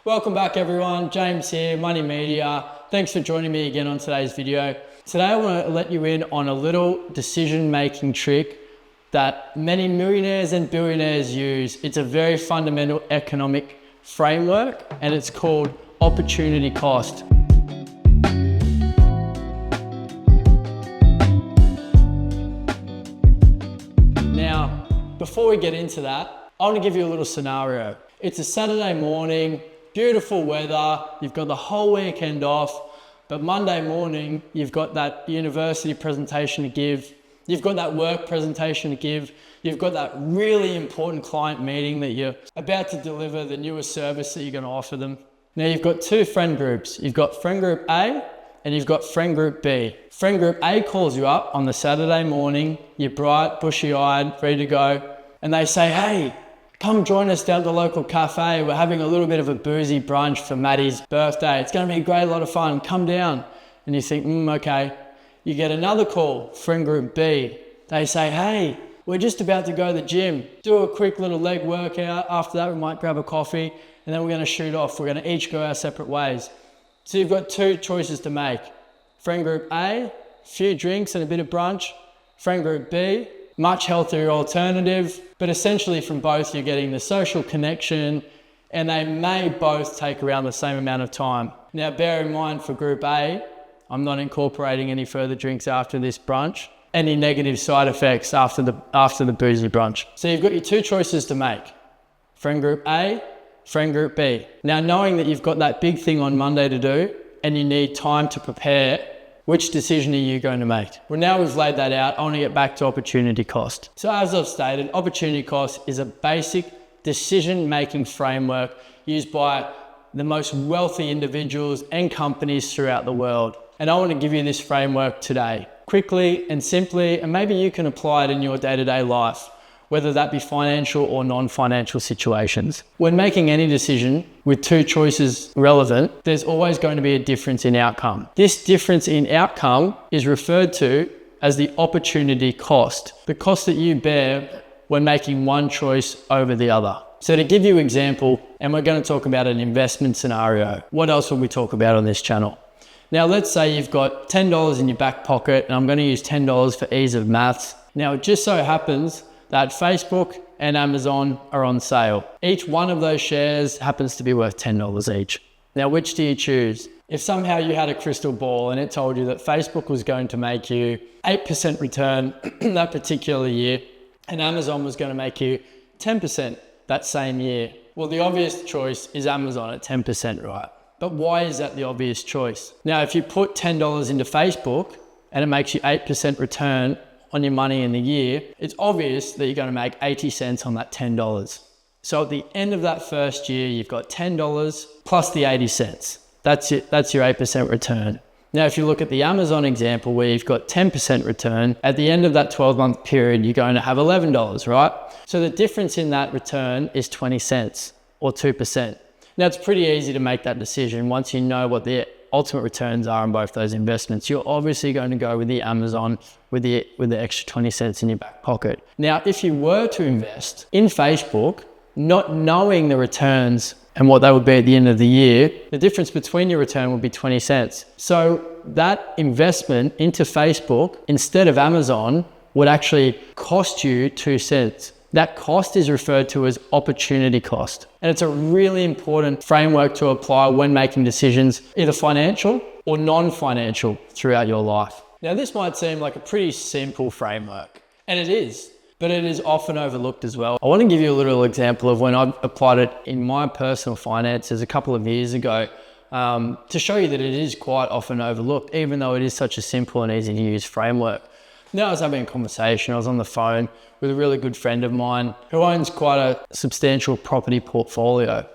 Welcome back everyone, James here, Money Media. Thanks for joining me again on today's video. Today I want to let you in on a little decision-making trick that many millionaires and billionaires use. It's a very fundamental economic framework and it's called opportunity cost. Now, before we get into that, I want to give you a little scenario. It's a Saturday morning, beautiful weather, you've got the whole weekend off, but Monday morning, you've got that university presentation to give, you've got that work presentation to give, you've got that really important client meeting that you're about to deliver the newest service that you're going to offer them. Now you've got two friend groups. You've got friend group A and you've got friend group B. Friend group A calls you up on the Saturday morning, you're bright, bushy-eyed, ready to go, and they say, hey, come join us down at the local cafe. We're having a little bit of a boozy brunch for Maddie's birthday. It's going to be a great lot of fun. Come down. And you think, okay. You get another call, friend group B. They say, hey, we're just about to go to the gym. Do a quick little leg workout. After that, we might grab a coffee and then we're going to shoot off. We're going to each go our separate ways. So you've got two choices to make. Friend group A, a few drinks and a bit of brunch. Friend group B, much healthier alternative, but essentially from both you're getting the social connection and they may both take around the same amount of time. Now bear in mind for group A, I'm not incorporating any further drinks after this brunch, any negative side effects after the boozy brunch. So you've got your two choices to make. Friend group A, friend group B. Now knowing that you've got that big thing on Monday to do and you need time to prepare, which decision are you going to make? Well, now we've laid that out, I want to get back to opportunity cost. So as I've stated, opportunity cost is a basic decision-making framework used by the most wealthy individuals and companies throughout the world. And I want to give you this framework today, quickly and simply, and maybe you can apply it in your day-to-day life, whether that be financial or non-financial situations. When making any decision with two choices relevant, there's always going to be a difference in outcome. This difference in outcome is referred to as the opportunity cost, the cost that you bear when making one choice over the other. So to give you an example, and we're going to talk about an investment scenario, what else will we talk about on this channel? Now, let's say you've got $10 in your back pocket, and I'm going to use $10 for ease of maths. Now, it just so happens that Facebook and Amazon are on sale. Each one of those shares happens to be worth $10 each. Now, which do you choose? If somehow you had a crystal ball and it told you that Facebook was going to make you 8% return that particular year, and Amazon was going to make you 10% that same year, well, the obvious choice is Amazon at 10%, right? But why is that the obvious choice? Now, if you put $10 into Facebook and it makes you 8% return on your money in the year, it's obvious that you're going to make 80 cents on that $10. So at the end of that first year, you've got $10 plus the 80 cents. That's it. That's your 8% return. Now, if you look at the Amazon example where you've got 10% return, at the end of that 12-month period, you're going to have $11, right? So the difference in that return is 20 cents or 2%. Now, it's pretty easy to make that decision once you know what the ultimate returns are on both those investments. You're obviously going to go with the Amazon with the extra 20 cents in your back pocket. Now, if you were to invest in Facebook, not knowing the returns and what they would be at the end of the year, the difference between your return would be 20 cents. So that investment into Facebook instead of Amazon would actually cost you 2 cents. That cost is referred to as opportunity cost. And it's a really important framework to apply when making decisions, either financial or non-financial throughout your life. Now, this might seem like a pretty simple framework, and it is, but it is often overlooked as well. I want to give you a little example of when I applied it in my personal finances a couple of years ago to show you that it is quite often overlooked, even though it is such a simple and easy to use framework. Now I was having a conversation, I was on the phone with a really good friend of mine who owns quite a substantial property portfolio.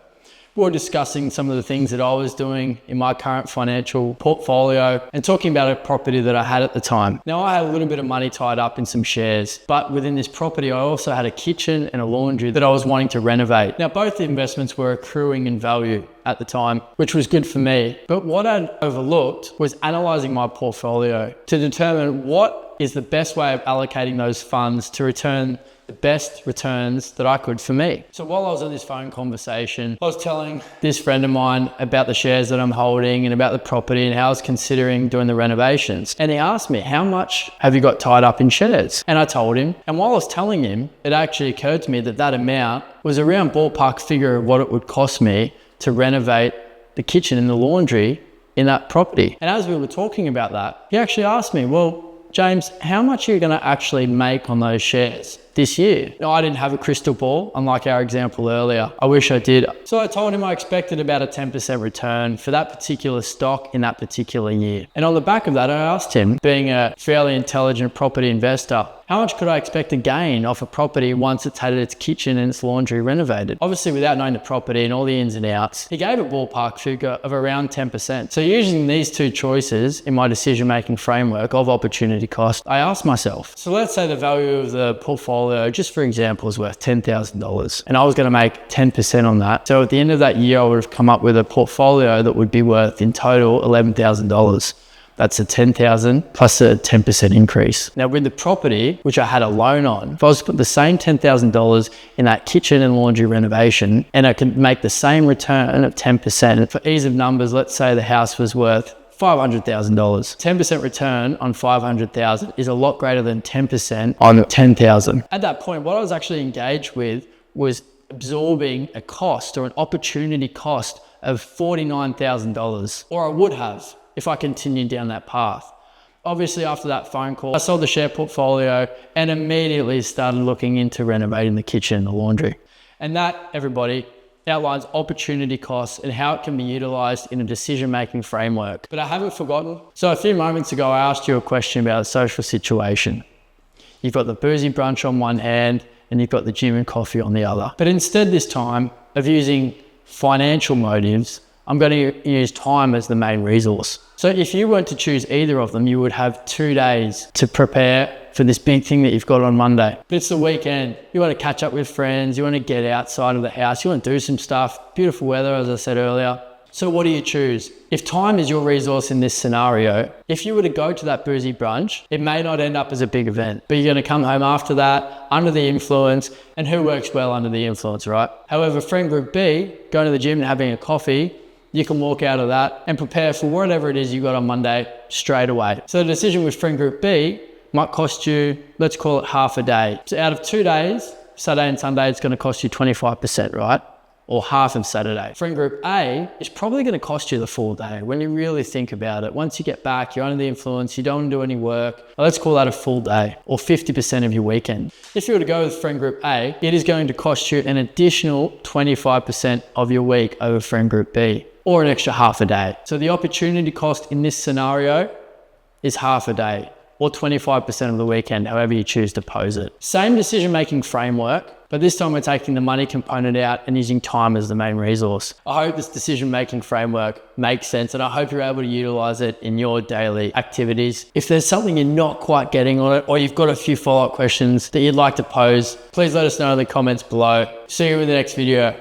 We were discussing some of the things that I was doing in my current financial portfolio and talking about a property that I had at the time. Now, I had a little bit of money tied up in some shares, but within this property, I also had a kitchen and a laundry that I was wanting to renovate. Now, both investments were accruing in value at the time, which was good for me. But what I'd overlooked was analyzing my portfolio to determine what is the best way of allocating those funds to return the best returns that I could for me. So while I was on this phone conversation, I was telling this friend of mine about the shares that I'm holding and about the property and how I was considering doing the renovations. And he asked me, how much have you got tied up in shares? And I told him, and while I was telling him, it actually occurred to me that that amount was around ballpark figure of what it would cost me to renovate the kitchen and the laundry in that property. And as we were talking about that, he actually asked me, well, James, how much are you going to actually make on those shares this year? No, I didn't have a crystal ball, unlike our example earlier. I wish I did. So I told him I expected about a 10% return for that particular stock in that particular year. And on the back of that, I asked him, being a fairly intelligent property investor, how much could I expect to gain off a property once it's had its kitchen and its laundry renovated? Obviously, without knowing the property and all the ins and outs, he gave a ballpark figure of around 10%. So using these two choices in my decision-making framework of opportunity cost, I asked myself, so let's say the value of the portfolio, just for example, is worth $10,000 and I was going to make 10% on that. So at the end of that year, I would have come up with a portfolio that would be worth in total $11,000. That's a 10,000 plus a 10% increase. Now with the property, which I had a loan on, if I was to put the same $10,000 in that kitchen and laundry renovation, and I could make the same return of 10%, for ease of numbers, let's say the house was worth $500,000. 10% return on $500,000 is a lot greater than 10% on $10,000. At that point, what I was actually engaged with was absorbing a cost or an opportunity cost of $49,000, or I would have if I continued down that path. Obviously, after that phone call, I sold the share portfolio and immediately started looking into renovating the kitchen and the laundry. And that, everybody, outlines opportunity costs and how it can be utilized in a decision-making framework. But I haven't forgotten. So a few moments ago, I asked you a question about a social situation. You've got the boozy brunch on one hand and you've got the gym and coffee on the other. But instead this time of using financial motives, I'm going to use time as the main resource. So if you weren't to choose either of them, you would have 2 days to prepare for this big thing that you've got on Monday. But it's the weekend. You want to catch up with friends. You want to get outside of the house. You want to do some stuff. Beautiful weather, as I said earlier. So what do you choose? If time is your resource in this scenario, if you were to go to that boozy brunch, it may not end up as a big event, but you're going to come home after that under the influence, and who works well under the influence, right? However, friend group B, going to the gym and having a coffee, you can walk out of that and prepare for whatever it is you got on Monday straight away. So the decision with friend group B might cost you, let's call it half a day. So out of 2 days, Saturday and Sunday, it's going to cost you 25%, right? Or half of Saturday. Friend group A is probably going to cost you the full day when you really think about it. Once you get back, you're under the influence, you don't want to do any work. Let's call that a full day or 50% of your weekend. If you were to go with friend group A, it is going to cost you an additional 25% of your week over friend group B, or an extra half a day. So the opportunity cost in this scenario is half a day or 25% of the weekend, however you choose to pose it. Same decision-making framework, but this time we're taking the money component out and using time as the main resource. I hope this decision-making framework makes sense, and I hope you're able to utilize it in your daily activities. If there's something you're not quite getting on it, or you've got a few follow-up questions that you'd like to pose, please let us know in the comments below. See you in the next video.